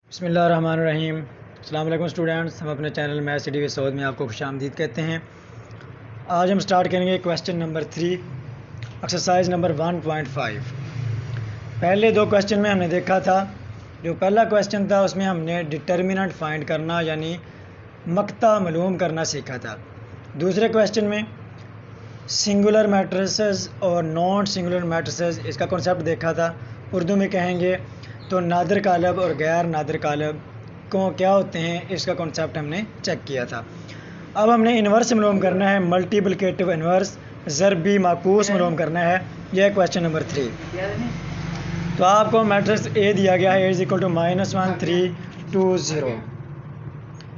बिस्मिल्लाहिर्रहमानिर्रहीम। अस्सलाम वालेकुम स्टूडेंट्स, हम अपने channel maths study with Saud में आपको खुशामदीद कहते हैं। आज हम स्टार्ट करेंगे क्वेश्चन नंबर 3, एक्सरसाइज नंबर 1.5। पहले दो क्वेश्चन में हमने देखा था, जो पहला क्वेश्चन था उसमें हमने डिटर्मिनेंट फाइंड करना यानी मक्ता मालूम करना सीखा था। दूसरे क्वेश्चन में सिंगुलर मैट्रिसेस और नॉन सिंगुलर मैट्रिसेस, इसका कॉन्सेप्ट देखा था। उर्दू में कहेंगे तो नादिर कालब और गैर नादिर कालब को क्या होते हैं, इसका कॉन्सेप्ट हमने चेक किया था। अब हमने इन्वर्स मालूम करना है, मल्टीप्लिकेटिव इन्वर्स, ज़रबी माकूस मालूम करना है। यह है क्वेश्चन नंबर 3। तो आपको मैट्रिक्स ए दिया गया है, A = -1 3 2 0।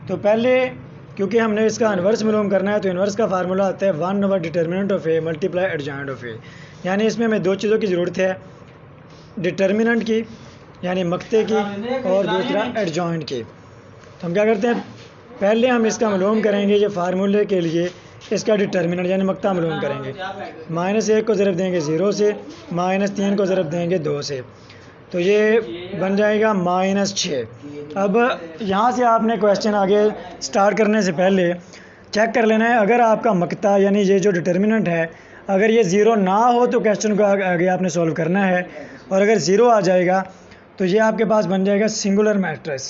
तो पहले क्योंकि हमने इसका इन्वर्स मालूम करना है, तो इन्वर्स का फार्मूला आता है 1/, determinant of A multiply adjoint of A. यानी इसमें हमें दो चीज़ों की ज़रूरत है, डिटर्मिनेंट की यानी मक्ते की, और दूसरा एडजॉइंट की। तो हम क्या करते हैं, पहले हम इसका मालूम करेंगे, ये फार्मूले के लिए इसका डिटर्मिनेंट यानी मक्ता मालूम करेंगे। -1 को ज़रब देंगे 0 से, -3 को ज़रब देंगे 2 से, तो ये बन जाएगा -6। अब यहाँ से आपने क्वेश्चन आगे स्टार्ट करने से पहले चेक कर लेना है, अगर आपका मक्ता यानी ये जो डिटर्मिनेंट है, अगर ये 0 ना हो तो क्वेश्चन को आगे आपने सॉल्व करना है, और अगर 0 आ जाएगा तो ये आपके पास बन जाएगा सिंगुलर मैट्रिक्स।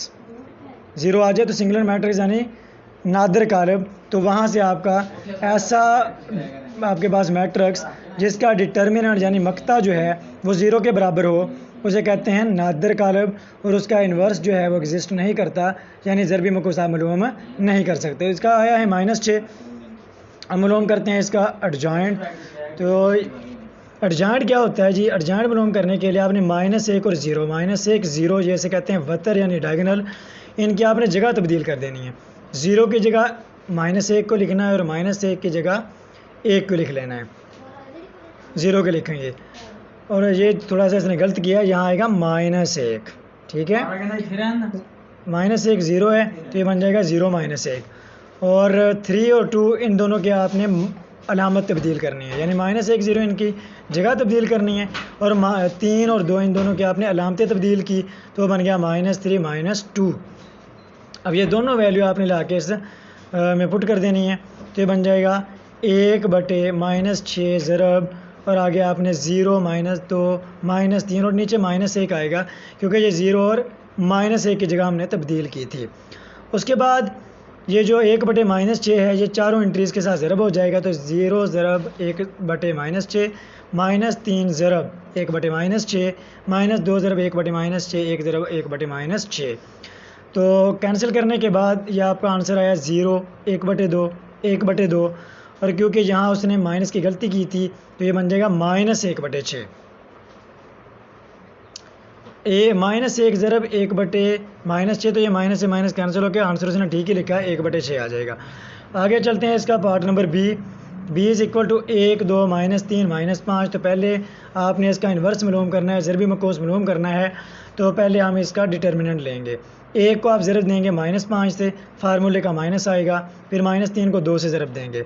0 आ जाए तो सिंगुलर मैट्रिक्स यानी नादिर कालब। तो वहाँ से आपका ऐसा आपके पास मैट्रिक्स जिसका डिटर्मिनेंट यानी मक्ता जो है वो 0 के बराबर हो, उसे कहते हैं नादिर कालब, और उसका इन्वर्स जो है वो एग्जिस्ट नहीं करता, यानी ज़रबी मकूसा मालूम नहीं कर सकते। इसका आया है -6। हम मालूम करते हैं इसका एडजॉइंट। तो एडजॉइंट क्या होता है जी, एडजॉइंट मालूम करने के लिए आपने -1 और 0, -1 0 जैसे कहते हैं वतर यानी डायगोनल, इनकी आपने जगह तब्दील कर देनी है। 0 की जगह -1 को लिखना है और -1 की जगह 1 को लिख लेना है, 0 के लिखेंगे। और ये थोड़ा सा इसने गलत किया, यहाँ आएगा -1, ठीक है। -1 0 है तो ये बन जाएगा 0 -1, और 3 और 2 इन दोनों के आपने अलामत तब्दील करनी है, यानी -1 0 इनकी जगह तब्दील करनी है, और 3 और 2 इन दोनों के आपने अलामतें तब्दील की, तो बन गया -3 -2। अब ये दोनों वैल्यू आपने ला के इस में पुट कर देनी है, तो ये बन जाएगा 1/-6 ज़रब, और आगे आपने 0 -2 -3 और नीचे -1 आएगा, क्योंकि ये 0 और -1 की जगह हमने तब्दील की थी। उसके बाद ये जो 1/-6 है, ये चारों एंट्रीज़ के साथ ज़रब हो जाएगा, तो 0 ज़रब 1/-6, -3 ज़रब 1/-6, -2 ज़रब 1/-6, 1 ज़रब 1/-6। तो कैंसिल करने के बाद ये आपका आंसर आया 0, 1/2, 1/2, और क्योंकि यहाँ उसने माइनस की गलती की थी तो ये बन जाएगा -1/6। -1 ज़रब 1/-6, तो ये माइनस से माइनस कैंसिल होकर आंसर उसने ठीक ही लिखा है, 1/6 आ जाएगा। आगे चलते हैं, इसका पार्ट नंबर B = 1 2 -3 -5। तो पहले आपने इसका इन्वर्स मालूम करना है, ज़रबी मकूस मालूम करना है। तो पहले हम इसका डिटर्मिनेंट लेंगे। 1 को आप ज़रब देंगे -5 से, फार्मूले का माइनस आएगा, फिर -3 को 2 से ज़रब देंगे,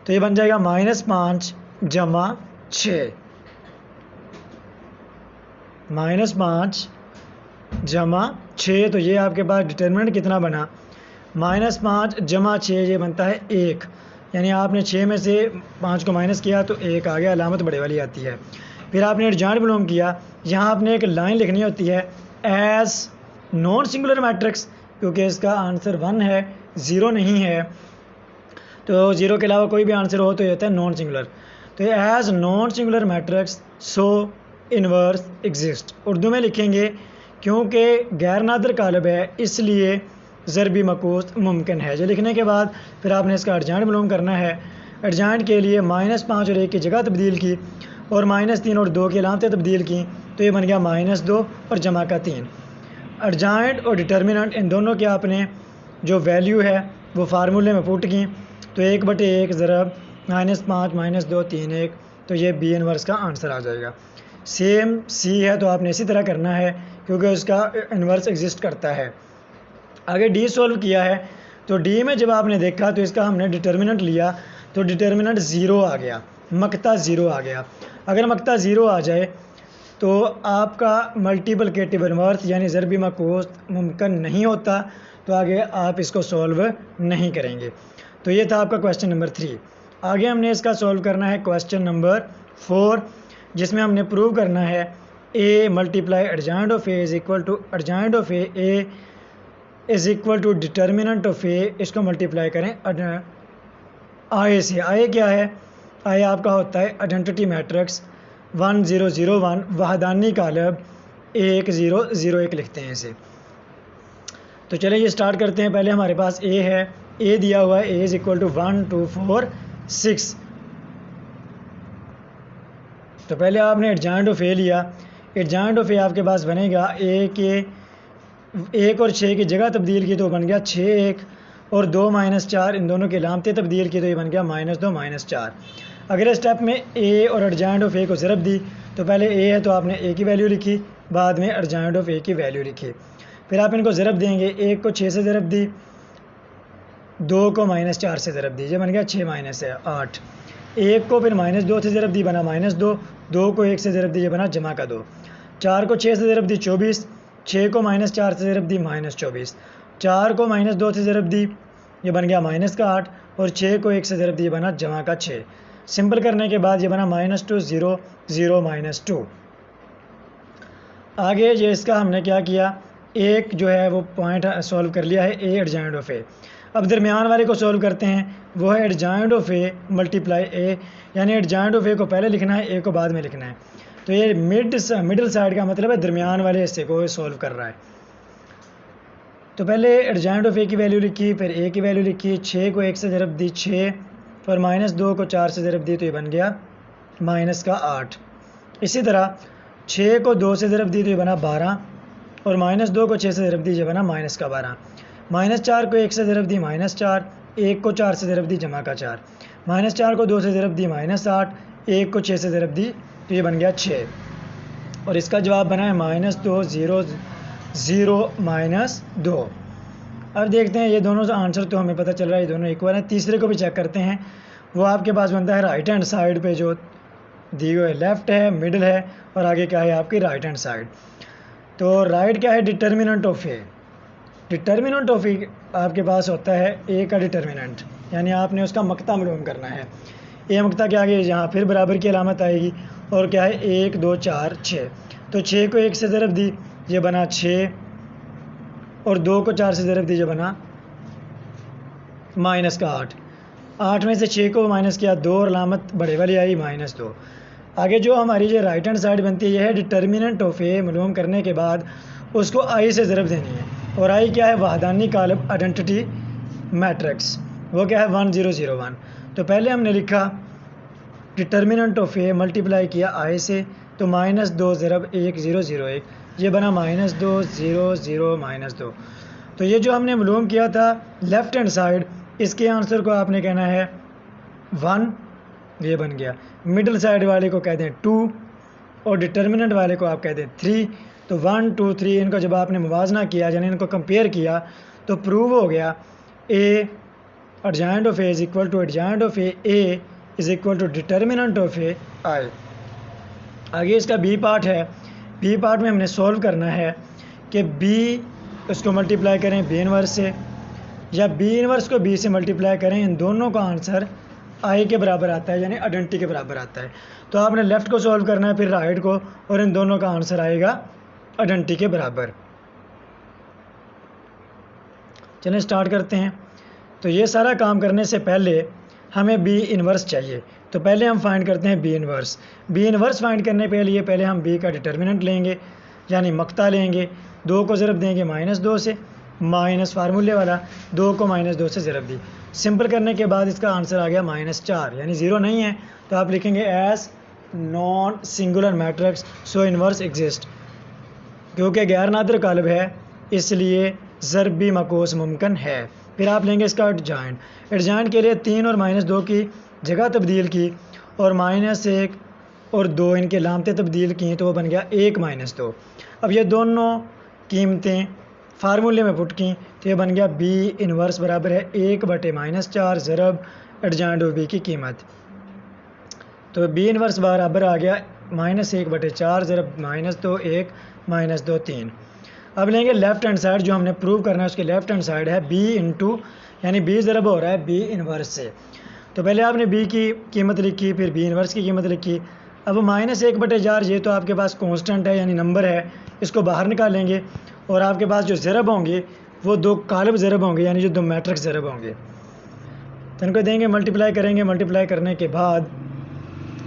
तो ये बन जाएगा -5 + 6, -5 + 6। तो ये आपके पास डिटर्मिनेंट कितना बना, -5 + 6, ये बनता है 1, यानी आपने 6 में से 5 को माइनस किया तो 1 आ गया, अलामत बड़े वाली आती है। फिर आपने एडजॉइंट मालूम किया, यहाँ आपने एक लाइन लिखनी होती है एज नॉन सिंगुलर मैट्रिक्स, क्योंकि इसका आंसर 1 है, 0 नहीं है, तो 0 के अलावा कोई भी आंसर हो तो ये होता है नॉन सिंगुलर। तो एज नॉन सिंगुलर मैट्रिक्स सो इन्वर्स एग्जिस्ट, उर्दू में लिखेंगे क्योंकि गैर नादिर कालब है इसलिए ज़रबी मकूस मुमकिन है। जो लिखने के बाद फिर आपने इसका एडजॉइंट मालूम करना है। एडजॉइंट के लिए -5 और 1 की जगह तब्दील की, और -3 और 2 की अलामतें तब्दील की, तो ये बन गया -2 और जमा का 3। एडजॉइंट और डिटर्मिनेंट इन दोनों के आपने जो वैल्यू है वो फार्मूले में पुट की, तो 1/1 ज़रब -5 -2 3 1, तो ये B इन्वर्स का आंसर आ जाएगा। सेम C है तो आपने इसी तरह करना है, क्योंकि उसका इन्वर्स एग्जिस्ट करता है। आगे D सॉल्व किया है, तो D में जब आपने देखा तो इसका हमने डिटर्मिनेंट लिया, तो डिटर्मिनेंट 0 आ गया, मक्ता 0 आ गया। अगर मक्ता 0 आ जाए तो आपका मल्टीप्लिकेटिव इन्वर्स यानी ज़रबी माकूस मुमकिन नहीं होता, तो आगे आप इसको सॉल्व नहीं करेंगे। तो ये था आपका क्वेश्चन नंबर 3। आगे हमने इसका सॉल्व करना है क्वेश्चन नंबर 4, जिसमें हमने प्रूव करना है A multiply adjoint of A is equal to adjoint of A is equal to determinant of A. इसको मल्टीप्लाई करें आई से। आई क्या है? आई आपका होता है आइडेंटिटी मैट्रिक्स 1 0 0 1 वहदानी कालब 1 0 0 1 लिखते हैं इसे। तो चलिए ये स्टार्ट करते हैं। पहले हमारे पास ए है, ए दिया हुआ है, ए इज इक्वल टू 1 2 4 6। तो पहले आपने एडजॉइंट ऑफ ए लिया। एडजॉइंट ऑफ ए आपके पास बनेगा ए के 1 और 6 की जगह तब्दील की तो बन गया 6 1, और 2 -4 इन दोनों की अलामतें तब्दील की तो ये बन गया -2 -4। अगले स्टेप में ए और एडजॉइंट ऑफ ए को ज़रब दी, तो पहले ए है तो आपने ए की वैल्यू लिखी, बाद में एडजॉइंट ऑफ ए की वैल्यू लिखी। फिर आप इनको ज़रब देंगे, 1 को 6 से ज़रब दी, 2 को -4 से ज़रब दी, ये बन गया 6 - 8। 1 को फिर -2 से ज़रब दी, बना -2, 2 को 1 से ज़रब दी, ये बना जमा का 2। 4 को 6 से ज़रब दी 24, 6 को -4 से ज़रब दी -24, 4 को -2 से ज़रब दी, ये बन गया -8, और 6 को 1 से ज़रब दी, ये बना जमा का 6। सिंपल करने के बाद ये बना -2 0 0 -2। आगे ये इसका हमने क्या किया, एक जो है वो पॉइंट सॉल्व कर लिया है ए एडजॉइंट ऑफ ए। अब दरमियान वाले को सॉल्व करते हैं, वो है एडजॉइंट ऑफ ए मल्टीप्लाई ए, यानी एडजॉइंट ऑफ ए को पहले लिखना है, ए को बाद में लिखना है। तो ये मिडिल साइड का मतलब है दरमियान वाले हिस्से को सॉल्व कर रहा है। तो पहले एडजॉइंट ऑफ ए की वैल्यू लिखी, फिर ए की वैल्यू लिखी, 6 को 1 से ज़रब दी 6, और -2 को 4 से ज़रब दी तो ये बन गया -8। इसी तरह 6 को 2 से ज़रब दी तो ये बना 12, और -2 को 6 से ज़रब दी, ये बना -12। -4 को 1 से ज़रब दी -4, 1 को 4 से ज़रब दी जमा का 4, -4 को 2 से ज़रब दी -8, 1 को 6 से ज़रब दी तो ये बन गया 6, और इसका जवाब बना है -2 0 0 -2। अब देखते हैं ये दोनों आंसर तो हमें पता चल रहा है ये दोनों इक्वल हैं। तीसरे को भी चेक करते हैं, वो आपके पास बनता है राइट हैंड साइड पे जो दी हुई लेफ़्ट है, मिडिल है, और आगे क्या है आपकी राइट हैंड साइड। तो राइट क्या है, determinant of A. Determinant of A आपके पास होता है ए का डिटर्मिनेंट, यानी आपने उसका मक्ता मालूम करना है। ए मक्ता के आगे यहाँ फिर बराबर की अलामत आएगी, और क्या है 1 2 4 6। तो 6 को 1 से ज़रब दी, ये बना 6, और 2 को 4 से ज़रब दी, ये बना -8। 8 में से 6 को माइनस किया, 2 और अलामत बड़े वाली आई -2। आगे जो हमारी ये राइट हैंड साइड बनती है, यह है डिटर्मिनेंट ऑफ ए। मालूम करने के बाद उसको आई से ज़रब देनी है, और आई क्या है, वहदानी कालब आइडेंटिटी मैट्रिक्स, वो क्या है 1 0 0 1। तो पहले हमने लिखा डिटर्मिनेंट ऑफ ए मल्टीप्लाई किया आई से, तो -2 ज़रब 1 0 0 1, ये बना -2 0 0 -2। तो ये जो हमने मालूम किया था लेफ़्ट हैंड साइड, इसके आंसर को आपने कहना है 1, ये बन गया। मिडिल साइड वाले को कह दें 2, और डिटर्मिनेंट वाले को आप कह दें 3। तो 1 2 3 इनको जब आपने मुवाजना किया, यानी इनको कंपेयर किया, तो प्रूव हो गया A adjoint of A is equal to adjoint of A is equal to determinant of A I. आगे इसका बी पार्ट है। बी पार्ट में हमने सॉल्व करना है कि बी उसको मल्टीप्लाई करें बी इनवर्स से, या बी इनवर्स को बी से मल्टीप्लाई करें। इन दोनों का आंसर आई के बराबर आता है, यानी आइडेंटिटी के बराबर आता है। तो आपने लेफ़्ट को सॉल्व करना है, फिर राइट को, और इन दोनों का आंसर आएगा आइडेंटिटी के बराबर। चलिए स्टार्ट करते हैं। तो ये सारा काम करने से पहले हमें बी इनवर्स चाहिए। तो पहले हम फाइंड करते हैं B inverse. B inverse find करने के लिए पहले हम बी का डिटर्मिनेंट लेंगे, यानी मक्ता लेंगे। 2 को ज़रब देंगे -2 से, माइनस फार्मूले वाला, 2 को -2 से ज़रब दी। सिंपल करने के बाद इसका आंसर आ गया -4, यानी 0 नहीं है, तो आप लिखेंगे as non singular matrix so inverse exist. क्योंकि गैर नादिर कालब है, इसलिए ज़रबी मकोस मुमकिन है। फिर आप लेंगे इसका एडजॉइंट। एडजॉइंट के लिए 3 और -2 की जगह तब्दील की, और -1 और 2 इनके अलामतें तब्दील की, तो वो बन गया 1 -2। अब ये दोनों कीमतें फार्मूले में पुट की, तो ये बन गया बी इनवर्स बराबर है 1/-4 ज़रब एडजॉइंट ऑफ बी की कीमत। तो बी इनवर्स बराबर आ गया -1/4 ज़रब -2 1 -2 3। अब लेंगे लेफ्ट हैंड साइड, जो हमने प्रूव करना है उसके लेफ्ट हैंड साइड है b इंटू, यानी b ज़रब हो रहा है b इन्वर्स से। तो पहले आपने b की कीमत लिखी, फिर b इन्वर्स की कीमत लिखी। अब -1/4 ये तो आपके पास कांस्टेंट है, यानी नंबर है, इसको बाहर निकालेंगे और आपके पास जो ज़रब होंगे वो दो काल्ब ज़रब होंगे, यानी जो दो मैट्रिक्स ज़रब होंगे, तो इनको देंगे, मल्टीप्लाई करेंगे। मल्टीप्लाई करने के बाद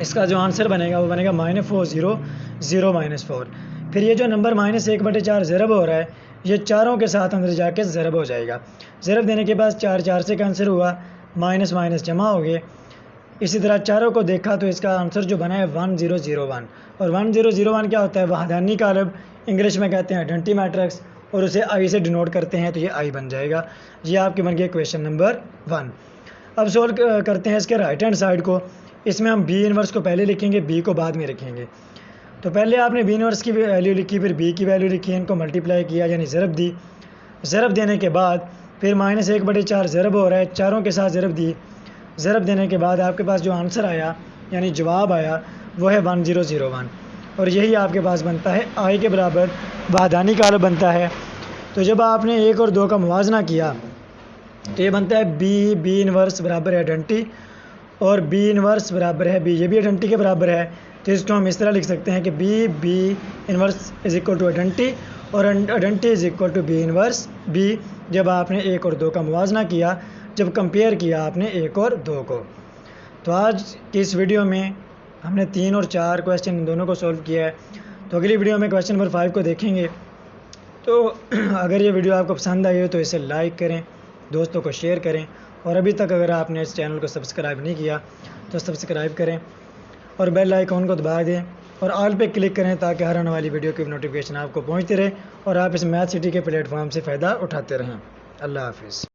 इसका जो आंसर बनेगा वो बनेगा -4 0 0 -4। फिर ये जो नंबर -1/4 ज़रब हो रहा है, ये चारों के साथ अंदर जाके ज़रब हो जाएगा। ज़रब देने के बाद 4 4 से कैंसिल हुआ, माइनस माइनस जमा हो गए। इसी तरह चारों को देखा तो इसका आंसर जो बना है 1001। और 1001 क्या होता है? वहदानी कालब, इंग्लिश में कहते हैं आइडेंटिटी मैट्रिक्स, और उसे आई से डिनोट करते हैं, तो ये आई बन जाएगा। ये आपके बन गया क्वेश्चन नंबर 1। अब सोल्व करते हैं इसके राइट हैंड साइड को। इसमें हम बी इन्वर्स को पहले लिखेंगे, बी को बाद में रखेंगे। तो पहले आपने बी इन्वर्स की वैल्यू लिखी, फिर बी की वैल्यू लिखी, इनको मल्टीप्लाई किया, यानी ज़रब दी। ज़रब देने के बाद फिर -1/4 ज़रब हो रहा है, चारों के साथ ज़रब दी। ज़रब देने के बाद आपके पास जो आंसर आया, यानी जवाब आया, वो है 1001। और यही आपके पास बनता है आई के बराबर वहदानी कालब बनता है। तो जब आपने 1 और 2 का मुवाजना किया तो ये बनता है बी इन्वर्स बराबर है आइडेंटिटी, और बी इन्वर्स बराबर है बी, ये भी आइडेंटिटी के बराबर है। तो इसको हम इस तरह लिख सकते हैं कि B inverse is equal to identity, और identity is equal to B inverse B, जब आपने 1 और 2 का मुवाजना किया, जब कंपेयर किया आपने 1 और 2 को। तो आज की इस वीडियो में हमने 3 और 4 क्वेश्चन इन दोनों को सॉल्व किया है। तो अगली वीडियो में क्वेश्चन नंबर 5 को देखेंगे। तो अगर ये वीडियो आपको पसंद आई हो तो इसे लाइक करें, दोस्तों को शेयर करें, और अभी तक अगर आपने इस चैनल को सब्सक्राइब नहीं किया तो सब्सक्राइब करें और बेल आइकॉन को दबा दें और ऑल पे क्लिक करें, ताकि हर आने वाली वीडियो की नोटिफिकेशन आपको पहुंचती रहे और आप इस मैथ सिटी के प्लेटफॉर्म से फ़ायदा उठाते रहें। अल्लाह हाफिज़।